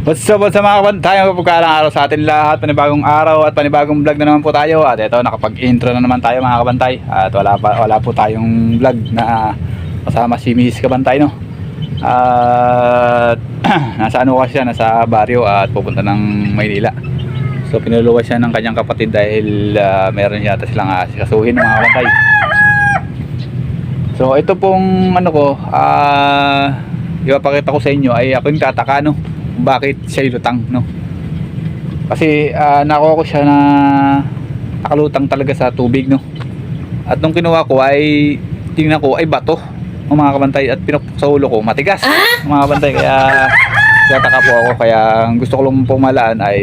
What's up mga kabantay, magpapagkalang araw sa atin lahat. Panibagong araw at panibagong vlog na naman po tayo. At ito, nakapag-intro na naman tayo mga kabantay. At wala po tayong vlog na kasama si Miss Kabantay, no? At nasa ano kasi siya, nasa baryo at pupunta ng Maynila. So pinuluwas siya ng kanyang kapatid dahil meron yata silang asikasuhin mga kabantay. So ito pong ano ko, ipapakita ko sa inyo ay ako yung tataka, no? Bakit siya lutang, no? Kasi nakuha ko siya na nakalutang talaga sa tubig, no? At nung kinuha ko ay tingnan ko ay bato, mga kabantay, at pinukpok sa ulo ko matigas, mga kabantay. Kaya tataka po ako, kaya gusto ko lang pumalaan ay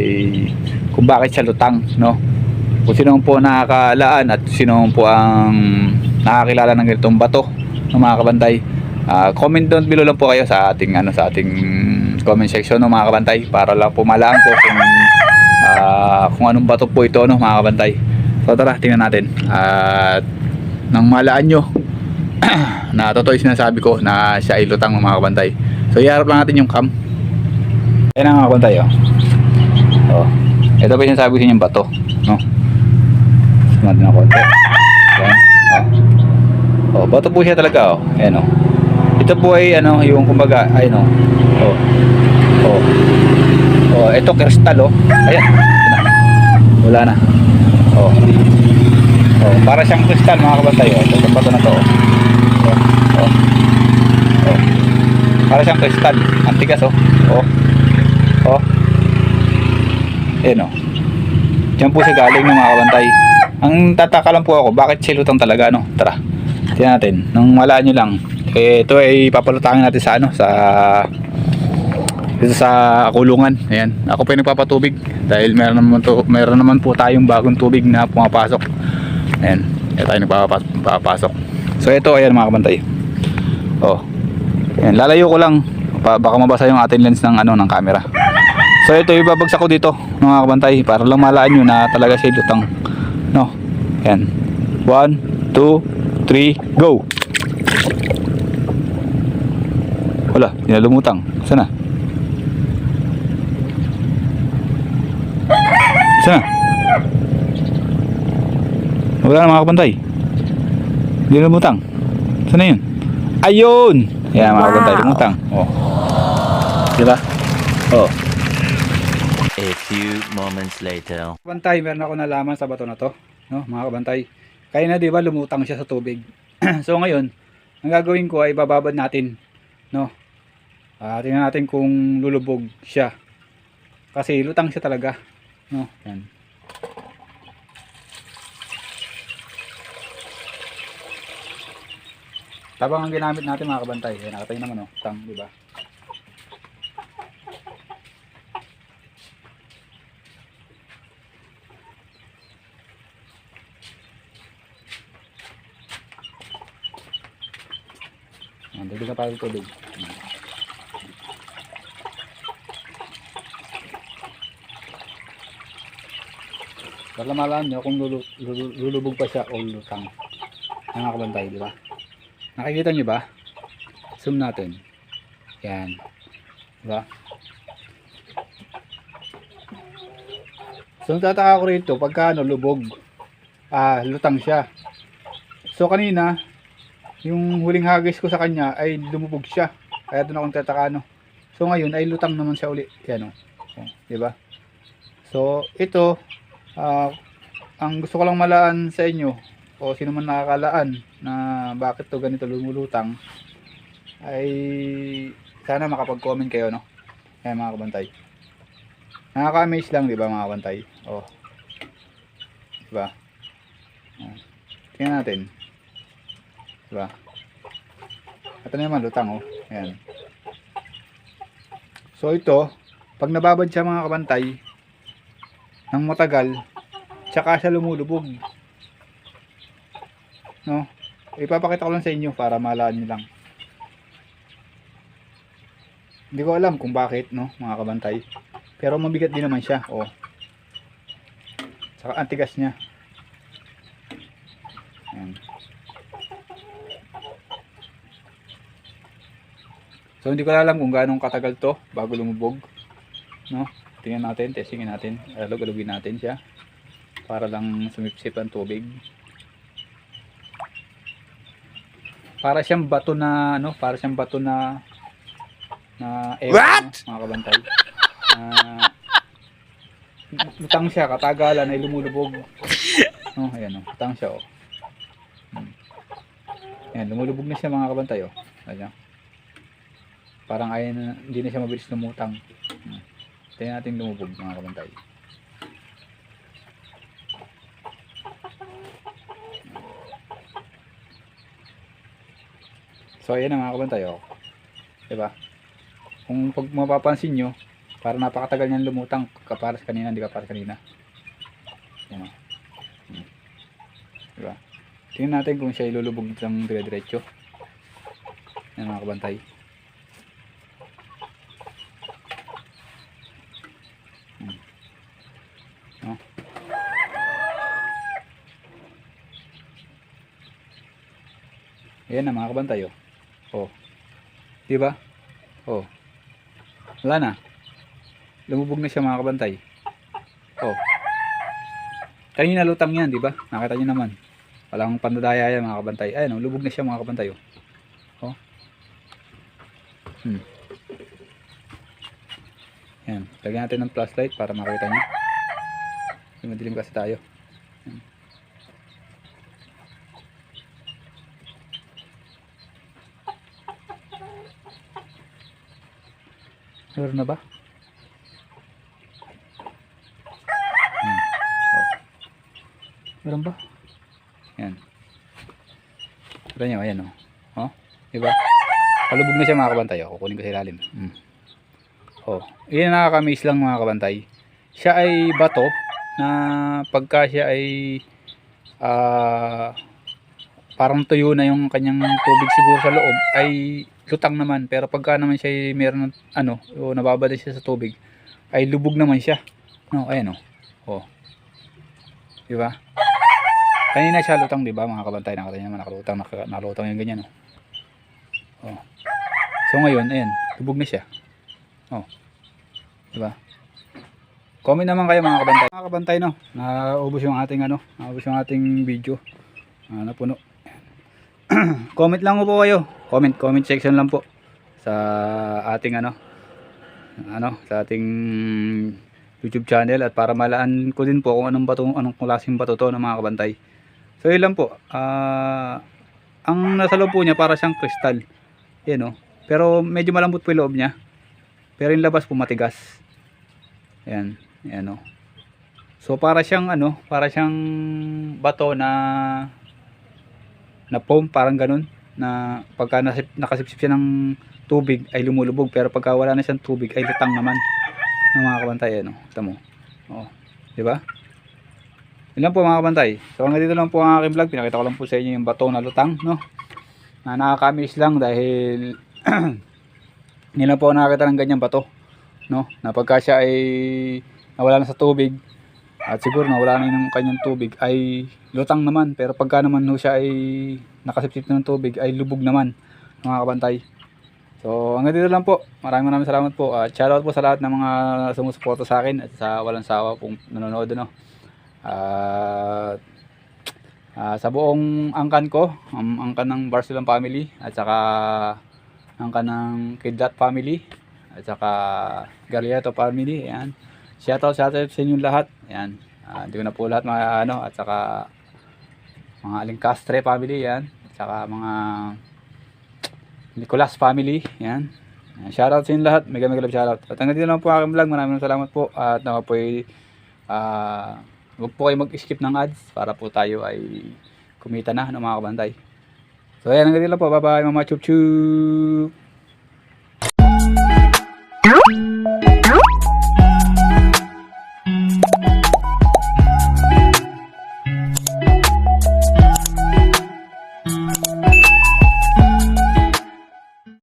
kung bakit siya lutang, no? Kung sino po nakakalaan at sino po ang nakakilala ng ganitong bato, ng mga kabantay, comment down below lang po kayo sa ating sa ating comment section, no, mga kabantay, para lang pumalaan ko kung anong bato po ito, no, mga kabantay. So tara, tingnan natin at nang malaan nyo na totoo yung sinasabi ko na siya ay lutang, mga kabantay. So iharap lang natin yung cam. Ayan na, mga kabantay, oh. Ito po yung sinasabi ko sa inyong bato, no? Sumad na konti. Ayan, oh, bato po siya talaga, oh. Ayan, oh. Ito po ay yung kumbaga ay ito kristal, oh. Ayan. Wala na. Oh. Oh, para siyang kristal, mga kabantay, oh. Itong bato na to, oh. Oh. Oh. Para siyang kristal, antigas, oh. Oh. Oh. Ayan, oh. Diyan po siya galing, ng mga kabantay. Ang tataka lang po ako, bakit siya lutang talaga, no? Tara. Tingnan natin. Nang malaan nyo lang. Ito ay papalutangin natin sa dito sa kulungan. Ayan, ako pa yung nagpapatubig dahil meron naman po tayong bagong tubig na pumapasok. Ayan, ito tayo nagpapasok. So ito, ayan, mga kabantay. Oh. Ayan, lalayo ko lang baka mabasa yung ating lens ng ng camera. So ito, ibabagsak ko dito, mga kabantay, para lang malaan nyo na talaga siya lutang, no? Ayan, 1, 2, 3, go! Wala, tinalumutang. Sana? Sana? Wala na, mga kabantay. Hindi lumutang. Sana yun? Ayun! Ayan, mga kabantay, lumutang. Oh. Diba? Oh. A few moments later. Kabantay, meron ako nalaman sa bato na to, no, mga kabantay. Kaya na, di ba, lumutang siya sa tubig. So ngayon, ang gagawin ko ay bababad natin, no. Tingnan natin kung lulubog siya. Kasi lutang siya talaga, no. Yan. Tabang ang ginamit natin, mga kabantay. Yan, nakatayo naman, oh, tang, di ba? Dito na tayo tubig. Para malaan nyo kung lulubog pa siya o lutang. Mga kabantay, di ba? Nakikita nyo ba? Zoom natin. Yan. Di ba? So tataka ko rito pagka lubog, lutang siya. So kanina yung huling hagis ko sa kanya ay lumubog siya. Kaya doon akong tataka, no. So ngayon ay lutang naman siya uli. Yan, oh. Di ba? So ito, ang gusto ko lang malaan sa inyo, o sino man nakakalaan na bakit to ganito lumulutang, ay sana makapag-comment kayo, no. Ayan, mga kabantay. Nakaka-amaze lang, di ba, mga kabantay? Oh. Di ba? Tingnan natin. Diba? Ito na naman, lutang, oh. Ayan. So ito, pag nababad siya, mga kabantay, ng matagal, tsaka siya lumulubog, no? Ipapakita ko lang sa inyo para malaan nyo lang. Hindi ko alam kung bakit, no, mga kabantay, pero mabigat din naman siya, oh. Saka antigas niya. Ayan. So hindi ko alam kung gaano katagal to bago lumubog. no? Tingnan natin, testingin natin, alugin natin siya para lang sumipsip ang tubig. Para siyang bato na ano, para siyang bato na What? mga kabantay. Lutang siya, katagalan ay lumulubog. Oh, ayan oh, lutang siya oh. Ayan, lumulubog na siya mga kabantay oh. Ayan. Parang ayan na, hindi na siya mabilis lumutang. Tingnan natin lumubog mga kabantay. So ayan na mga kabantay oh. Diba? Kung pag mapapansin nyo, para napakatagal niyan lumutang kapares kanina, hindi kapares kanina. Ayan oh. Diba? Tingnan natin kung siya ilulubog ng dire-diretso. Ayan mga kabantay. No? Ayan na mga kabantay oh. Oh. Diba? Oh. Wala na. Lumubog na siya mga kabantay. Oh. Kanina lutang yan, diba? Nakita nyo naman. Walang pandadaya yan mga kabantay. Ayan oh, lubog na siya mga kabantay oh. Oh. Ayan. Lagyan natin ng flashlight para makita nyo. Madilim kasi tayo. Ayan. Meron na ba? Ayan. Oh. Meron ba? Ayan. Kita nyo, ayan oh. Oh, diba? Palubog na siya mga kabantay. Oh, kukunin ko sa ilalim. Oh, yun nakakamiss lang mga kabantay. Siya ay bato na pagka siya ay parang tuyo na yung kanyang tubig siguro sa loob ay lutang naman, pero pagka naman siya ay meron ng ano o nababad siya sa tubig ay lubog naman siya, no? Ayan oh. Oh, di ba? Kanina siya lutang, di ba mga kabantay? Nakita niyo naman nakalutang yung ganyan oh. Oh. So ngayon ayan, lubog na siya. Oh, di ba? Comment naman kayo mga kabantay. Mga kabantay no, naubos yung ating ano, naubos yung ating video. Napuno. Comment lang po kayo. Comment section lang po sa ating ano, sa ating YouTube channel, at para malaan ko din po kung anong bato, anong klaseng bato to ng mga kabantay. So yun lang po. Ang nasa loob po niya para siyang kristal. Yan oh. Pero medyo malambot po yung loob niya. Pero yung labas po matigas. Ayan, ayan oh. So para siyang ano, para siyang bato na foam, parang ganun, na pagka nakasipsip siya ng tubig ay lumulubog, pero pagka wala na siyang tubig ay lutang naman ng mga kabantay. Ano, kita mo. Oh, di ba? Yun lang po mga kabantay. So hanggang dito lang po ang aking vlog. Pinakita ko lang po sa inyo yung bato na lutang, no? Na nakakamiss lang dahil hindi lang po nakakita ng ganyang bato, no? Na pagka siya ay nawala na sa tubig, at siguro nawala na yung kanyang tubig, ay lutang naman, pero pagka naman ho siya ay nakasipsip na ng tubig ay lubog naman mga kabantay. So hanggang dito lang po. Maraming salamat po. Shoutout po sa lahat ng mga sumusuporta sa akin at sa walang sawa pong nanonood, no? Sa buong angkan ko, angkan ng Barcelona family, at saka angkan ng Kidlat family, at saka Garrieto family. Ayan. Shoutout sa inyong lahat. Ayan. Hindi ko na po lahat mga ano, at saka mga Alingcastre family, yan. At saka mga Nicolas family, yan. Shoutout sa inyong lahat. Mega love shoutout. At hanggang dito lang po aking vlog. Maraming salamat po. At naman po huwag po kayo mag-skip ng ads para po tayo ay kumita na ng mga kabantay. So ayan, hanggang dito lang po. Bye bye mga chup chup.